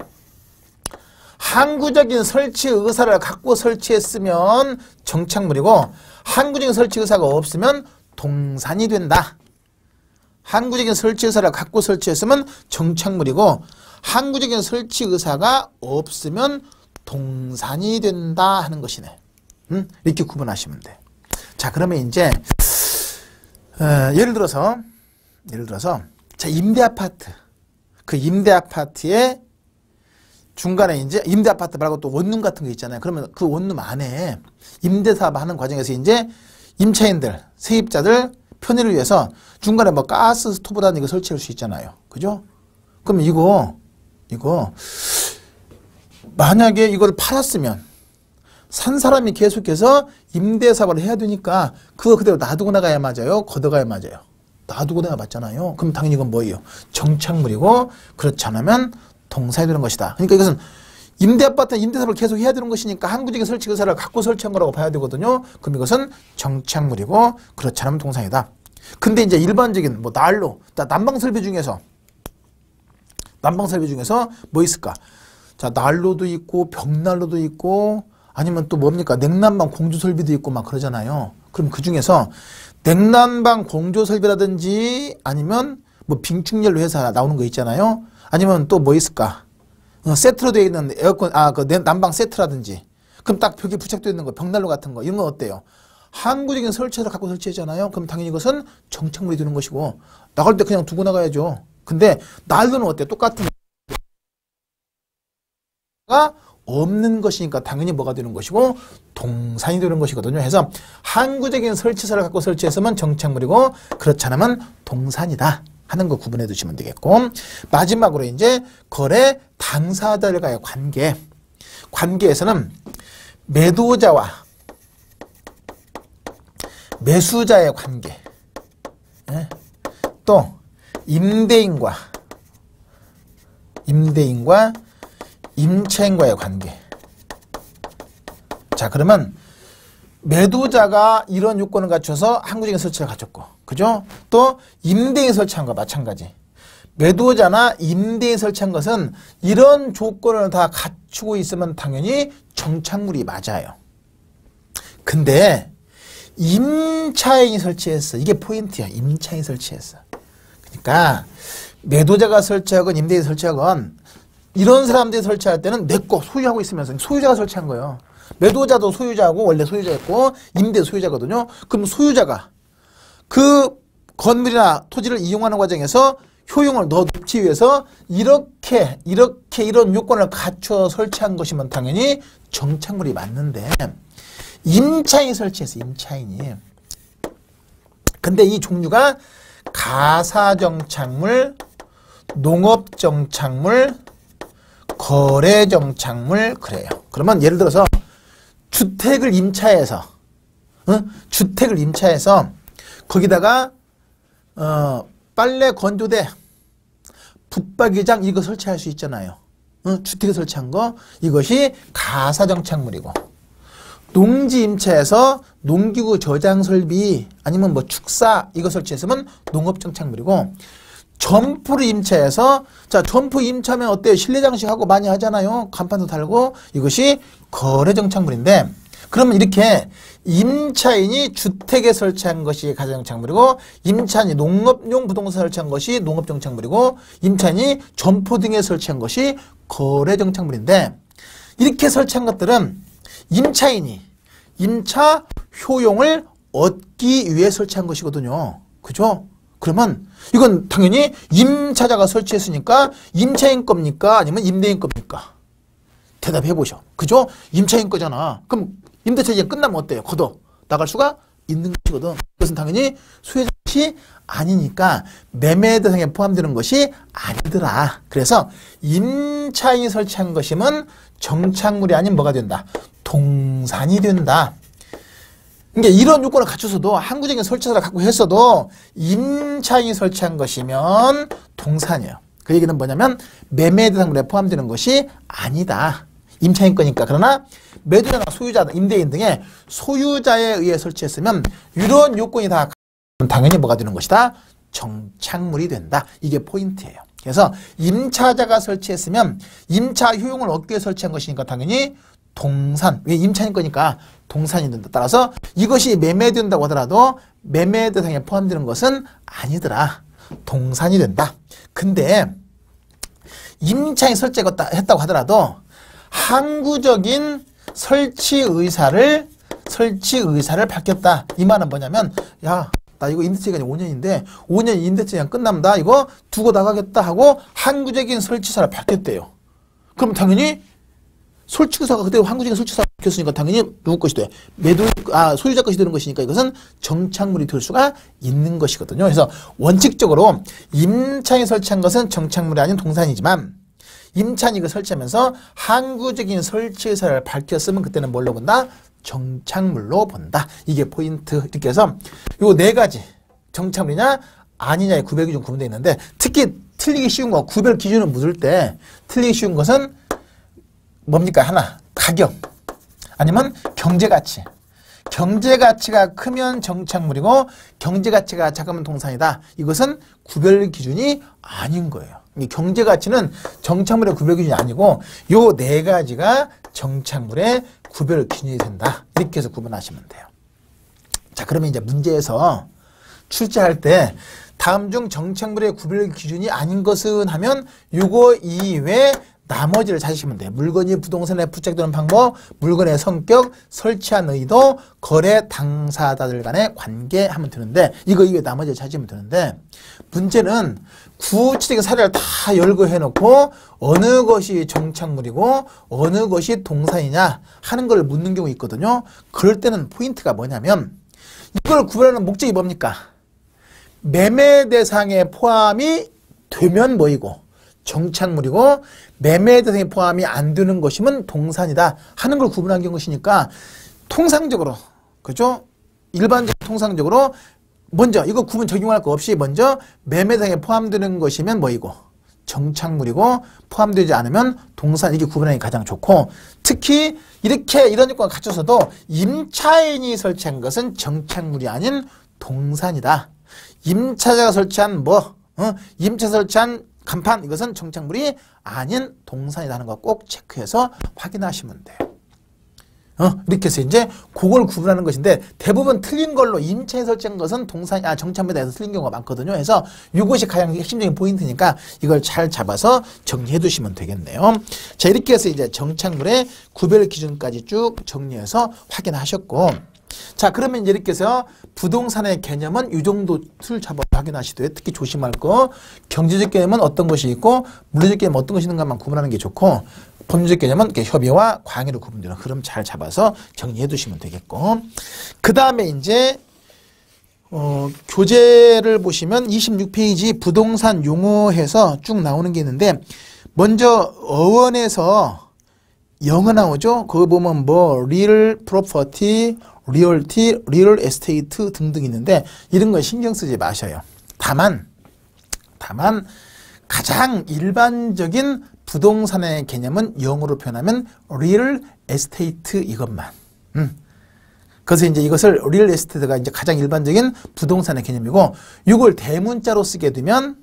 항구적인 설치 의사를 갖고 설치했으면 정착물이고 항구적인 설치 의사가 없으면 동산이 된다. 항구적인 설치 의사를 갖고 설치했으면 정착물이고 항구적인 설치 의사가 없으면 동산이 된다 하는 것이네. 이렇게 구분하시면 돼. 자, 그러면 이제 예를 들어서 자, 임대 아파트. 그 임대 아파트의 중간에 이제 임대 아파트 말고 또 원룸 같은 거 있잖아요. 그러면 그 원룸 안에 임대 사업 하는 과정에서 이제 임차인들, 세입자들 편의를 위해서 중간에 뭐 가스 스토브라는 이거 설치할 수 있잖아요. 그죠? 그럼 이거 만약에 이걸 팔았으면 산 사람이 계속해서 임대 사업을 해야 되니까 그거 그대로 놔두고 나가야 맞아요? 걷어가야 맞아요? 놔두고 나가 맞잖아요. 그럼 당연히 이건 뭐예요? 정착물이고 그렇지 않으면 동산이 되는 것이다. 그러니까 이것은 임대 아파트는 임대 사업을 계속 해야 되는 것이니까 항구적인 설치 의사를 갖고 설치한 거라고 봐야 되거든요. 그럼 이것은 정착물이고 그렇지 않으면 동산이다. 근데 이제 일반적인 뭐 난로, 난방 설비 중에서 뭐 있을까? 자, 난로도 있고 벽난로도 있고 아니면 또 뭡니까? 냉난방 공조 설비도 있고 막 그러잖아요. 그럼 그 중에서 냉난방 공조 설비라든지 아니면 뭐 빙축연료 회사 나오는 거 있잖아요. 아니면 또 뭐 있을까? 세트로 되어 있는 에어컨, 그 난방 세트라든지. 그럼 딱 벽에 부착되어 있는 거, 벽난로 같은 거, 이런 건 어때요? 항구적인 설치를 갖고 설치했잖아요. 그럼 당연히 이것은 정착물이 되는 것이고, 나갈 때 그냥 두고 나가야죠. 근데 난로는 어때요? 똑같은 가 없는 것이니까 당연히 뭐가 되는 것이고, 동산이 되는 것이거든요. 해서 항구적인 설치사를 갖고 설치했으면 정착물이고, 그렇지 않으면 동산이다 하는 거 구분해 두시면 되겠고, 마지막으로 이제 거래 당사자들과의 관계. 관계에서는 매도자와 매수자의 관계, 또 임대인과 임차인과의 관계. 자, 그러면 매도자가 이런 요건을 갖춰서 항구적인 설치를 갖췄고, 그죠? 또 임대인 설치한 거 마찬가지. 매도자나 임대인 설치한 것은 이런 조건을 다 갖추고 있으면 당연히 정착물이 맞아요. 근데 임차인이 설치했어. 이게 포인트야. 임차인이 설치했어. 그러니까 매도자가 설치하건 임대인이 설치하건 이런 사람들이 설치할 때는 내 거 소유하고 있으면서 소유자가 설치한 거예요. 매도자도 소유자고 원래 소유자였고 임대 소유자거든요. 그럼 소유자가 그 건물이나 토지를 이용하는 과정에서 효용을 더 높이기 위해서 이렇게 이런 요건을 갖춰 설치한 것이면 당연히 정착물이 맞는데 임차인이 설치했어. 임차인이. 근데 이 종류가 가사정착물, 농업정착물, 거래정착물 그래요. 그러면 예를 들어서 주택을 임차해서 거기다가 빨래 건조대, 붙박이장 이거 설치할 수 있잖아요. 주택에 설치한 거 이것이 가사정착물이고, 농지 임차해서 농기구 저장 설비 아니면 뭐 축사 이거 설치했으면 농업정착물이고, 점포를 임차해서 자 점포 임차하면 어때요? 실내 장식하고 많이 하잖아요. 간판도 달고 이것이 거래정착물인데, 그러면 이렇게 임차인이 주택에 설치한 것이 가사정착물이고, 임차인이 농업용 부동산 설치한 것이 농업정착물이고, 임차인이 점포 등에 설치한 것이 거래정착물인데, 이렇게 설치한 것들은 임차인이 임차 효용을 얻기 위해 설치한 것이거든요. 그죠? 그러면 이건 당연히 임차자가 설치했으니까 임차인 겁니까? 아니면 임대인 겁니까? 대답해 보셔. 그죠? 임차인 거잖아. 그럼 임대차 이제 끝나면 어때요? 걷어 나갈 수가 있는 것이거든. 그것은 당연히 소유자이 아니니까 매매 대상에 포함되는 것이 아니더라. 그래서 임차인이 설치한 것이면 정착물이 아닌 뭐가 된다? 동산이 된다. 그러니까 이런 요건을 갖춰서도 항구적인 설치사를 갖고 했어도 임차인이 설치한 것이면 동산이에요. 그 얘기는 뭐냐면 매매 대상물에 포함되는 것이 아니다. 임차인 거니까. 그러나 매도자나 소유자, 임대인 등의 소유자에 의해 설치했으면 이런 요건이 다 당연히 뭐가 되는 것이다? 정착물이 된다. 이게 포인트예요. 그래서 임차자가 설치했으면 임차 효용을 얻기 위해 설치한 것이니까 당연히 동산. 왜 임차인 거니까 동산이 된다. 따라서 이것이 매매된다고 하더라도 매매 대상에 포함되는 것은 아니더라. 동산이 된다. 근데 임차인 설치했다고 하더라도 항구적인 설치 의사를 밝혔다. 이 말은 뭐냐면 야, 나 이거 임대차기간이 5년인데 5년 임대차기간 끝나면 나 이거 두고 나가겠다 하고 항구적인 설치사를 밝혔대요. 그럼 당연히 설치사가 그대로 항구적인 설치사를 밝혔으니까 당연히 누구 것이 돼? 소유자 것이 되는 것이니까 이것은 정착물이 될 수가 있는 것이거든요. 그래서 원칙적으로 임차인이 설치한 것은 정착물이 아닌 동산이지만 임차인이 이거 설치하면서 항구적인 설치 의사를 밝혔으면 그때는 뭘로 본다? 정착물로 본다. 이게 포인트. 이렇게 해서 요 네 가지 정착물이냐 아니냐의 구별 기준 구분되어 있는데 특히 틀리기 쉬운 거 구별 기준을 묻을 때 틀리기 쉬운 것은 뭡니까? 하나, 가격 아니면 경제가치. 경제가치가 크면 정착물이고 경제가치가 작으면 동산이다. 이것은 구별 기준이 아닌 거예요. 경제가치는 정착물의 구별 기준이 아니고 요 네 가지가 정착물의 구별 기준이 된다. 이렇게 해서 구분하시면 돼요. 자, 그러면 이제 문제에서 출제할 때 다음 중 정착물의 구별 기준이 아닌 것은 하면 요거 이외에 나머지를 찾으시면 돼요. 물건이 부동산에 부착되는 방법, 물건의 성격, 설치한 의도, 거래 당사자들 간의 관계 하면 되는데 이거 이외에 나머지를 찾으면 되는데 문제는 구체적인 사례를 다 열거해 놓고 어느 것이 정착물이고 어느 것이 동산이냐 하는 걸 묻는 경우 있거든요. 그럴 때는 포인트가 뭐냐면 이걸 구별하는 목적이 뭡니까? 매매 대상에 포함이 되면 뭐이고 정착물이고 매매 대상에 포함이 안 되는 것이면 동산이다 하는 걸 구분한 것이니까 통상적으로 그죠? 일반적 통상적으로 먼저 이거 구분 적용할 거 없이 먼저 매매 대상에 포함되는 것이면 뭐이고 정착물이고 포함되지 않으면 동산 이게 구분하기 가장 좋고 특히 이런 요건을 갖춰서도 임차인이 설치한 것은 정착물이 아닌 동산이다. 임차자가 설치한 임차 설치한 간판 이것은 정착물이 아닌 동산이라는 거 꼭 체크해서 확인하시면 돼요. 이렇게 해서 이제 그걸 구분하는 것인데 대부분 틀린 걸로 임차에 설치한 것은 정착물에 대해서 틀린 경우가 많거든요. 그래서 이것이 가장 핵심적인 포인트니까 이걸 잘 잡아서 정리해 두시면 되겠네요. 자, 이렇게 해서 이제 정착물의 구별 기준까지 쭉 정리해서 확인하셨고 자, 그러면 이제 이렇게 해서 부동산의 개념은 이 정도 틀 잡아 확인하시되 특히 조심할 거 경제적 개념은 어떤 것이 있고 물리적 개념은 어떤 것이 있는가만 구분하는 게 좋고 법률적 개념은 이렇게 협의와 광의로 구분되는 흐름 잘 잡아서 정리해 두시면 되겠고 그 다음에 이제 교재를 보시면 26페이지 부동산 용어에서 쭉 나오는 게 있는데 먼저 어원에서 영어 나오죠. 그거 보면 real property, realty, real estate 등등 있는데 이런 거 신경 쓰지 마셔요. 다만 가장 일반적인 부동산의 개념은 영어로 표현하면 real estate 이것만. 그래서 이제 이것을 real estate가 이제 가장 일반적인 부동산의 개념이고 이걸 대문자로 쓰게 되면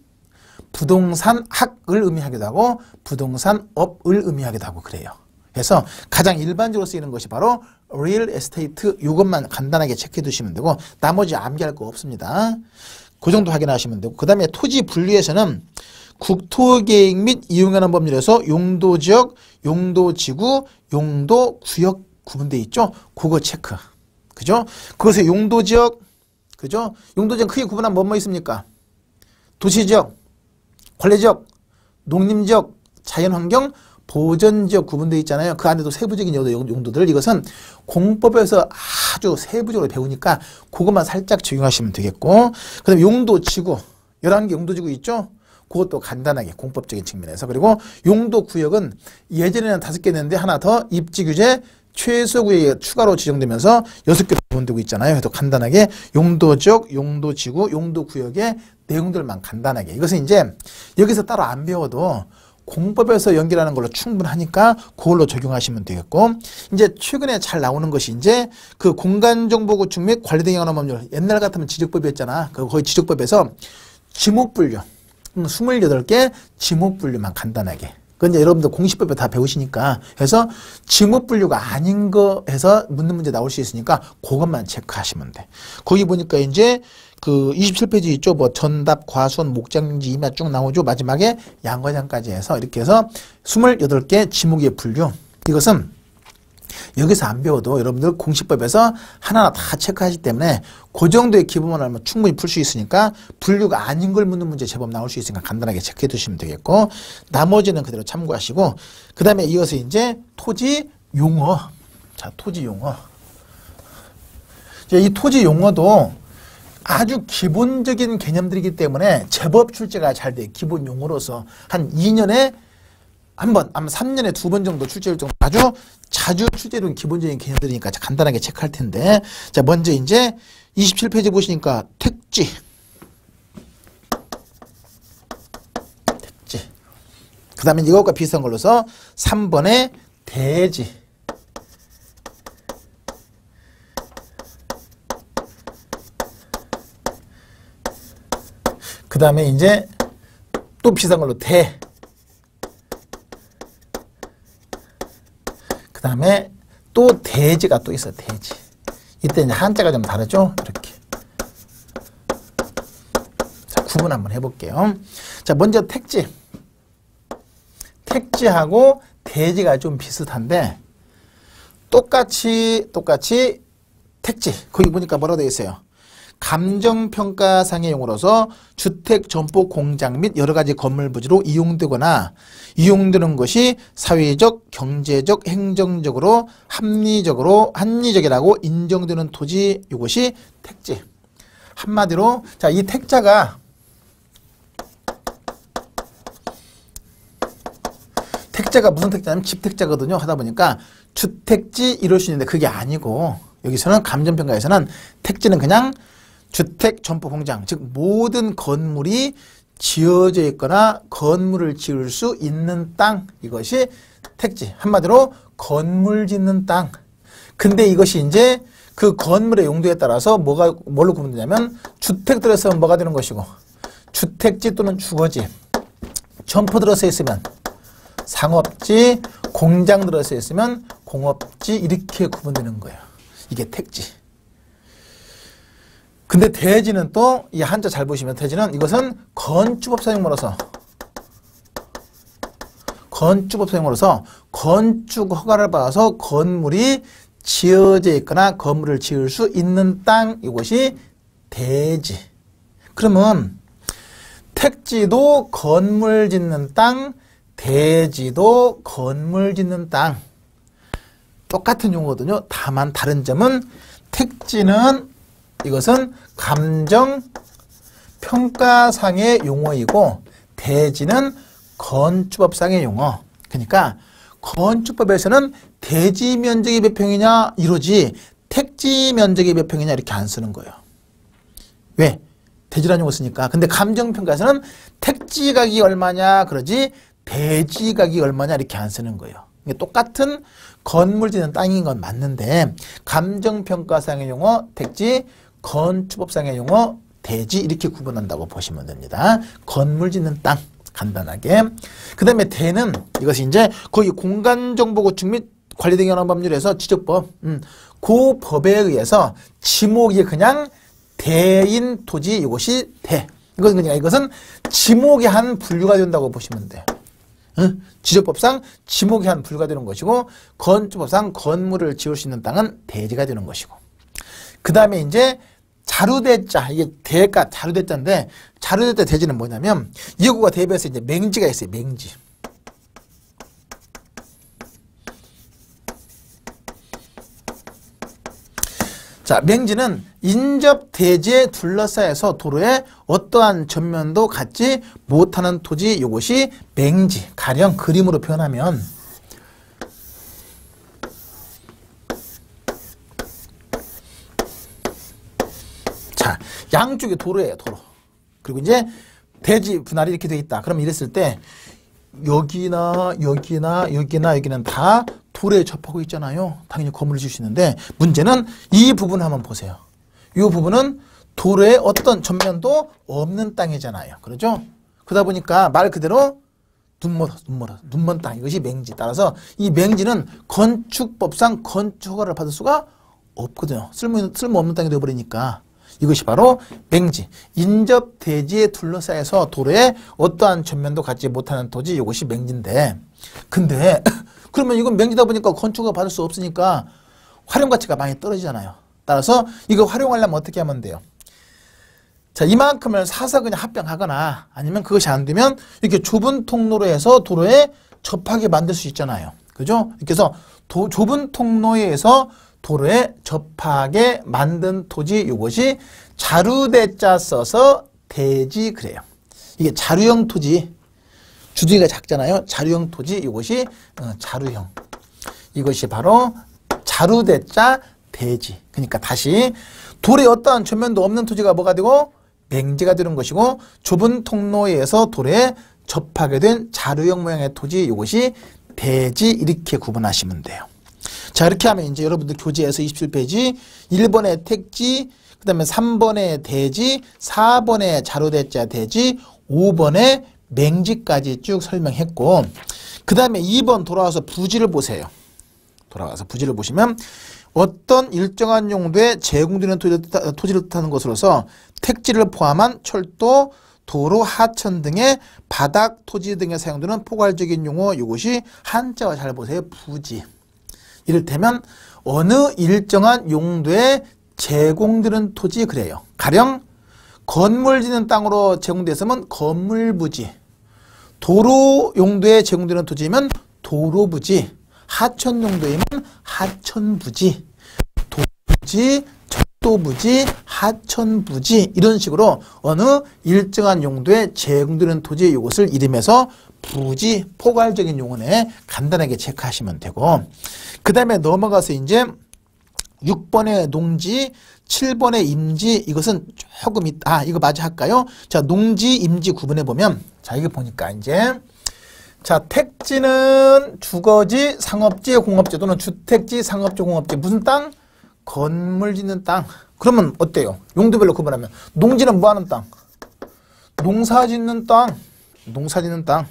부동산학을 의미하기도 하고 부동산업을 의미하기도 하고 그래요. 그래서 가장 일반적으로 쓰이는 것이 바로 real estate 이것만 간단하게 체크해 두시면 되고 나머지 암기할 거 없습니다. 그 정도 확인하시면 되고 그 다음에 토지 분류에서는 국토계획 및 이용하는 법률에서 용도지역, 용도지구, 용도구역 구분되어 있죠. 그거 체크. 그죠? 그것의 용도지역, 그죠? 용도지역 크게 구분하면 뭐 있습니까? 도시지역, 관리지역, 농림지역, 자연환경, 보전지역 구분되어 있잖아요. 그 안에도 세부적인 용도들 이것은 공법에서 아주 세부적으로 배우니까 그것만 살짝 적용하시면 되겠고 그 다음에 용도지구 11개 용도지구 있죠? 그것도 간단하게 공법적인 측면에서 그리고 용도구역은 예전에는 5개 냈는데 하나 더 입지규제 최소구역이 추가로 지정되면서 6개로 구분되고 있잖아요. 그래서 간단하게 용도지역, 용도지구, 용도구역의 내용들만 간단하게 이것은 이제 여기서 따로 안 배워도 공법에서 연결하는 걸로 충분하니까 그걸로 적용하시면 되겠고 이제 최근에 잘 나오는 것이 이제 그 공간정보구축 및 관리대행업률 옛날 같으면 지적법이었잖아. 그 거의 지적법에서 지목분류 28개 지목분류만 간단하게 그건 이제 여러분들 공시법에 다 배우시니까 해서 지목분류가 아닌 거 해서 묻는 문제 나올 수 있으니까 그것만 체크하시면 돼. 거기 보니까 이제 그 27페이지 있죠. 뭐 전답, 과수원, 목장지, 임야 쭉 나오죠. 마지막에 양과장까지 해서 이렇게 해서 28개 지목의 분류. 이것은 여기서 안 배워도 여러분들 공시법에서 하나하나 다 체크하시기 때문에 그 정도의 기본만 알면 충분히 풀 수 있으니까 분류가 아닌 걸 묻는 문제 제법 나올 수 있으니까 간단하게 체크해 두시면 되겠고 나머지는 그대로 참고하시고 그 다음에 이어서 이제 토지 용어. 자, 토지 용어. 이 토지 용어도 아주 기본적인 개념들이기 때문에 제법 출제가 잘 돼. 기본 용어로서 한 2년에 한 번, 아마 3년에 2번 정도 출제할 정도 아주 자주 출제된 기본적인 개념들이니까 간단하게 체크할 텐데 자 먼저 이제 27페이지 보시니까 택지 그 다음에 이것과 비슷한 걸로서 3번에 대지 그 다음에 이제 또 비슷한 걸로 그 다음에 또 대지가 또 있어. 대지. 이때 이제 한자가 좀 다르죠. 이렇게. 자, 구분 한번 해볼게요. 자, 먼저 택지. 택지하고 대지가 좀 비슷한데 똑같이 택지. 거기 보니까 뭐라고 되어 있어요. 감정평가상의 용어로서 주택, 점포, 공장 및 여러 가지 건물 부지로 이용되거나 이용되는 것이 사회적, 경제적, 행정적으로 합리적이라고 인정되는 토지 이것이 택지. 한마디로 자, 이 택자가 무슨 택자냐면 집택자거든요. 하다 보니까 주택지 이럴 수 있는데 그게 아니고 여기서는 감정평가에서는 택지는 그냥 주택, 점포, 공장 즉 모든 건물이 지어져 있거나 건물을 지을 수 있는 땅 이것이 택지. 한마디로 건물 짓는 땅. 근데 이것이 이제 그 건물의 용도에 따라서 뭘로 구분되냐면 주택 들어서 뭐가 되는 것이고 주택지 또는 주거지 점포 들어서 있으면 상업지 공장 들어서 있으면 공업지 이렇게 구분되는 거예요. 이게 택지. 근데 대지는 또 이 한자 잘 보시면 대지는 이것은 건축법상 용어로서 건축 허가를 받아서 건물이 지어져 있거나 건물을 지을 수 있는 땅 이것이 대지. 그러면 택지도 건물 짓는 땅, 대지도 건물 짓는 땅 똑같은 용어거든요. 다만 다른 점은 택지는 이것은 감정평가상의 용어이고 대지는 건축법상의 용어. 그러니까 건축법에서는 대지 면적이 몇 평이냐 이러지 택지 면적이 몇 평이냐 이렇게 안 쓰는 거예요. 왜? 대지라는 용어 쓰니까. 근데 감정평가에서는 택지 가격이 얼마냐 그러지 대지 가격이 얼마냐 이렇게 안 쓰는 거예요. 똑같은 건물 짓는 땅인 건 맞는데 감정평가상의 용어 택지, 건축법상의 용어 대지 이렇게 구분한다고 보시면 됩니다. 건물 짓는 땅 간단하게. 그 다음에 대는 이것이 이제 거기 공간정보구축 및 관리대행업률에서 지적법 그 법에 의해서 지목이 그냥 대인 토지 이것이 대. 이것은 지목의 한 분류가 된다고 보시면 돼요. 지적법상 지목이 한 분류가 되는 것이고 건축법상 건물을 지을 수 있는 땅은 대지가 되는 것이고 그 다음에 이제 자루대자 이게 대가 자루대자인데 자루대자 대지는 뭐냐면 이거와 대비해서 이제 맹지가 있어요. 맹지 자, 맹지는 인접 대지에 둘러싸여서 도로에 어떠한 전면도 갖지 못하는 토지, 이것이 맹지. 가령 그림으로 표현하면 자, 양쪽이 도로예요, 도로. 그리고 이제 대지 분할이 이렇게 돼 있다. 그럼 이랬을 때 여기나 여기나 여기나 여기는 다 도로에 접하고 있잖아요. 당연히 건물을 지을 수 있는데 문제는 이 부분 한번 보세요. 이 부분은 도로에 어떤 전면도 없는 땅이잖아요. 그렇죠? 그러다 보니까 말 그대로 눈먼 땅. 이것이 맹지. 따라서 이 맹지는 건축법상 건축 허가를 받을 수가 없거든요. 쓸모없는 땅이 되어버리니까. 이것이 바로 맹지. 인접 대지에 둘러싸여서 도로에 어떠한 전면도 갖지 못하는 토지, 이것이 맹지인데, 근데 그러면 이건 맹지다 보니까 건축을 받을 수 없으니까 활용 가치가 많이 떨어지잖아요. 따라서 이거 활용하려면 어떻게 하면 돼요? 자, 이만큼을 사서 그냥 합병하거나 아니면 그것이 안 되면 이렇게 좁은 통로로 해서 도로에 접하게 만들 수 있잖아요. 그죠? 이렇게 해서 좁은 통로에서 도로에 접하게 만든 토지, 이것이 자루대자 써서 대지 그래요. 이게 자루형 토지, 주둥이가 작잖아요. 자루형 토지, 이것이 자루형. 이것이 바로 자루대자 대지. 그러니까 다시 도로에 어떠한 전면도 없는 토지가 뭐가 되고 맹지가 되는 것이고, 좁은 통로에서 도로에 접하게 된 자루형 모양의 토지, 이것이 대지, 이렇게 구분하시면 돼요. 자, 이렇게 하면 이제 여러분들 교재에서 27페이지 1번에 택지, 그 다음에 3번에 대지, 4번에 자루대자 대지, 5번에 맹지까지 쭉 설명했고, 그 다음에 2번 돌아와서 부지를 보세요. 돌아와서 부지를 보시면 어떤 일정한 용도에 제공되는 토지를 뜻하는 것으로서 택지를 포함한 철도, 도로, 하천 등의 바닥 토지 등에 사용되는 포괄적인 용어, 이것이 한자와 잘 보세요. 부지. 이를테면 어느 일정한 용도에 제공되는 토지 그래요. 가령 건물 짓는 땅으로 제공됐으면 건물부지, 도로 용도에 제공되는 토지면 도로부지, 하천 용도이면 하천부지, 도부지, 철도부지, 하천부지, 이런 식으로 어느 일정한 용도에 제공되는 토지, 이것을 이름해서 부지, 포괄적인 용어에 간단하게 체크하시면 되고, 그 다음에 넘어가서 이제 6번의 농지, 7번의 임지, 이것은 조금 이거 마저 할까요? 자, 농지, 임지 구분해 보면, 자, 이거 보니까 이제, 자, 택지는 주거지, 상업지, 공업지 또는 주택지, 상업지, 공업지. 무슨 땅? 건물 짓는 땅. 그러면 어때요? 용도별로 구분하면 농지는 뭐 하는 땅? 농사 짓는 땅. 농사 짓는 땅.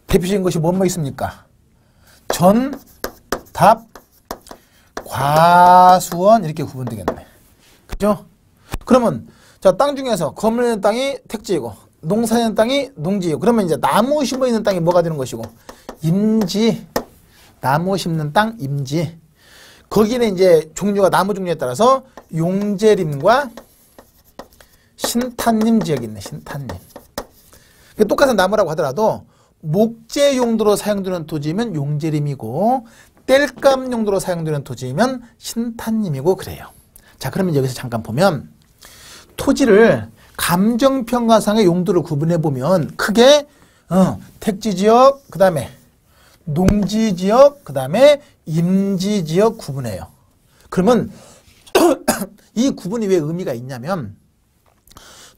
대표적인 것이 뭐뭐 있습니까? 전, 답, 과수원, 이렇게 구분되겠네. 그죠? 그러면 자, 땅 중에서 건물 있는 땅이 택지이고 농사 있는 땅이 농지이고, 그러면 이제 나무 심어 있는 땅이 뭐가 되는 것이고? 임지. 나무 심는 땅, 임지. 거기는 이제 종류가 나무 종류에 따라서 용재림과 신탄림 지역이 있네. 신탄림. 똑같은 나무라고 하더라도 목재 용도로 사용되는 토지면 용재림이고, 땔감 용도로 사용되는 토지면 신탄림이고 그래요. 자, 그러면 여기서 잠깐 보면 토지를 감정평가상의 용도를 구분해 보면 크게 택지지역, 그 다음에 농지지역, 그 다음에 임지지역 구분해요. 그러면 이 구분이 왜 의미가 있냐면,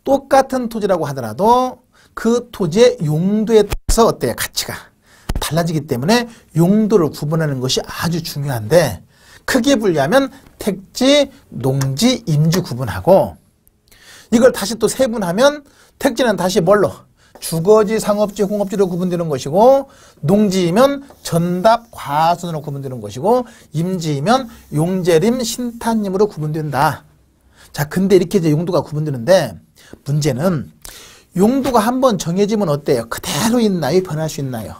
똑같은 토지라고 하더라도 그 토지의 용도에 따라서 어때요? 가치가 달라지기 때문에 용도를 구분하는 것이 아주 중요한데, 크게 분류하면 택지, 농지, 임지 구분하고, 이걸 다시 또 세분하면 택지는 다시 뭘로? 주거지, 상업지, 공업지로 구분되는 것이고, 농지이면 전답, 과수원으로 구분되는 것이고, 임지이면 용재림, 신탄림으로 구분된다. 자, 근데 이렇게 이제 용도가 구분되는데, 문제는 용도가 한번 정해지면 어때요? 그대로 있나요? 변할 수 있나요?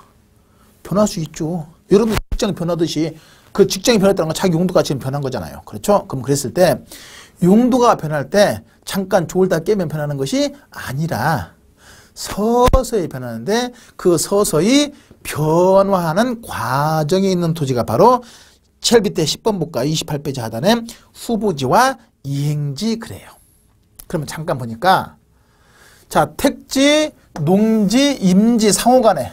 변할 수 있죠. 여러분 직장이 변하듯이 그 직장이 변했다는 건 자기 용도가 지금 변한 거잖아요. 그렇죠? 그럼 그랬을 때 용도가 변할 때 잠깐 졸다 깨면 변하는 것이 아니라 서서히 변하는데, 그 서서히 변화하는 과정에 있는 토지가 바로 제일 밑에 10번 볼까요? 28페이지 하단에 후보지와 이행지 그래요. 그러면 잠깐 보니까 자, 택지, 농지, 임지 상호간에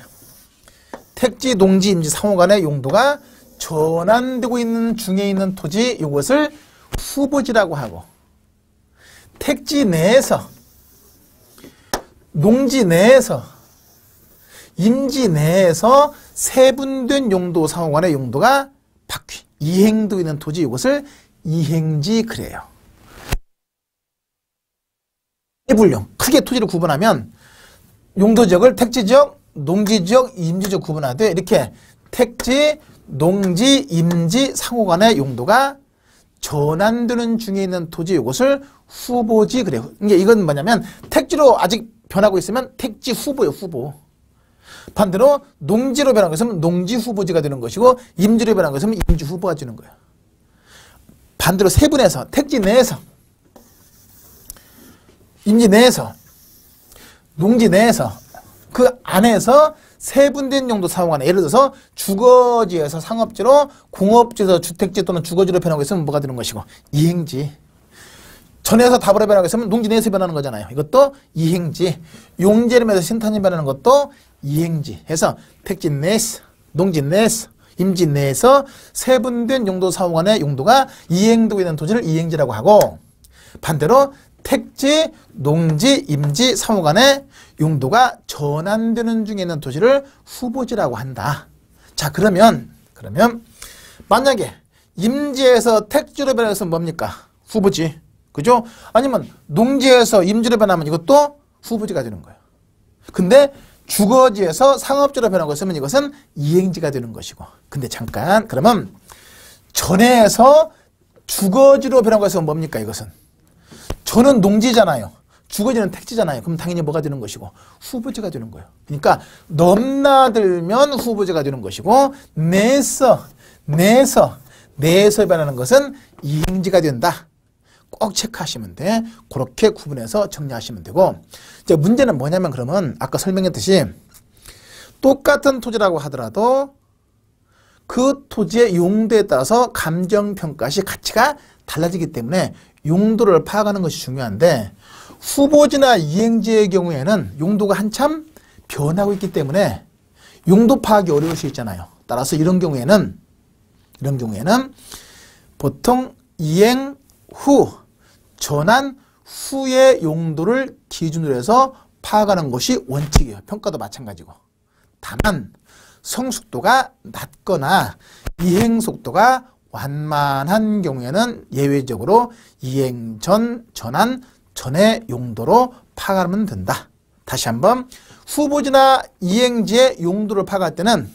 택지, 농지, 임지 상호간의 용도가 전환되고 있는 중에 있는 토지 이것을 후보지라고 하고 택지 내에서 농지 내에서 임지 내에서 세분된 용도 상호간의 용도가 바퀴 이행되고 있는 토지 이것을 이행지 그래요. 해불용 크게 토지를 구분하면 용도지역을 택지지역, 농지지역, 임지지역 구분하되 이렇게 택지, 농지, 임지 상호간의 용도가 전환되는 중에 있는 토지 이것을 후보지 그래요. 이건 뭐냐면 택지로 아직 변하고 있으면 택지 후보예요. 후보. 반대로 농지로 변한 것은 농지 후보지가 되는 것이고 임지로 변한 것은 임지 후보가 되는 거예요. 반대로 세분해서 택지 내에서 임지 내에서 농지 내에서 그 안에서 세분된 용도 사용하는 예를 들어서 주거지에서 상업지로 공업지에서 주택지 또는 주거지로 변하고 있으면 뭐가 되는 것이고 이행지 전에서 답으로 변하고 있으면 농지 내에서 변하는 거잖아요. 이것도 이행지 용재림에서 신탄이 변하는 것도 이행지 해서 택지 내에서 농지 내에서 임지 내에서 세분된 용도 사용하는 용도가 이행되고 있는 토지를 이행지라고 하고 반대로 택지, 농지, 임지, 상호간의 용도가 전환되는 중에 있는 토지를 후보지라고 한다. 자, 그러면 만약에 임지에서 택지로 변해서 뭡니까? 후보지. 그죠? 아니면 농지에서 임지로 변하면 이것도 후보지가 되는 거예요. 근데 주거지에서 상업지로 변하고 있으면 이것은 이행지가 되는 것이고. 근데 잠깐 그러면 전에서 주거지로 변하고 있으면 뭡니까? 이것은 저는 농지잖아요. 주거지는 택지잖아요. 그럼 당연히 뭐가 되는 것이고 후보지가 되는 거예요. 그러니까 넘나들면 후보지가 되는 것이고 내에서 변하는 것은 이행지가 된다. 꼭 체크하시면 돼. 그렇게 구분해서 정리하시면 되고 이제 문제는 뭐냐면 그러면 아까 설명했듯이 똑같은 토지라고 하더라도 그 토지의 용도에 따라서 감정평가 시 가치가 달라지기 때문에 용도를 파악하는 것이 중요한데 후보지나 이행지의 경우에는 용도가 한참 변하고 있기 때문에 용도 파악이 어려울 수 있잖아요. 따라서 이런 경우에는 보통 이행 후, 전환 후의 용도를 기준으로 해서 파악하는 것이 원칙이에요. 평가도 마찬가지고. 다만 성숙도가 낮거나 이행 속도가 완만한 경우에는 예외적으로 이행 전, 전환 전의 용도로 파악하면 된다. 다시 한번 후보지나 이행지의 용도를 파악할 때는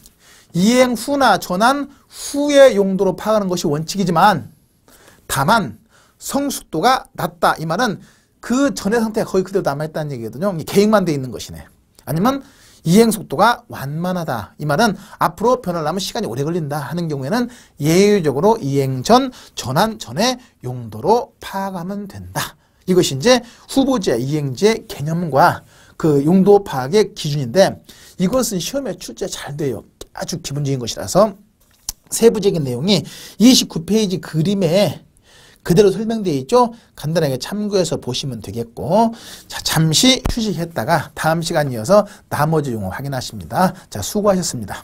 이행 후나 전환 후의 용도로 파악하는 것이 원칙이지만 다만 성숙도가 낮다. 이 말은 그 전의 상태가 거의 그대로 남아있다는 얘기거든요. 계획만 돼 있는 것이네. 아니면 이행 속도가 완만하다. 이 말은 앞으로 변하려면 시간이 오래 걸린다 하는 경우에는 예외적으로 이행 전, 전환 전의 용도로 파악하면 된다. 이것이 이제 후보지와 이행지의 개념과 그 용도 파악의 기준인데 이것은 시험에 출제 잘 돼요. 아주 기본적인 것이라서 세부적인 내용이 29페이지 그림에 그대로 설명되어 있죠. 간단하게 참고해서 보시면 되겠고 자 잠시 휴식했다가 다음 시간 이어서 나머지 용어 확인하십니다. 자 수고하셨습니다.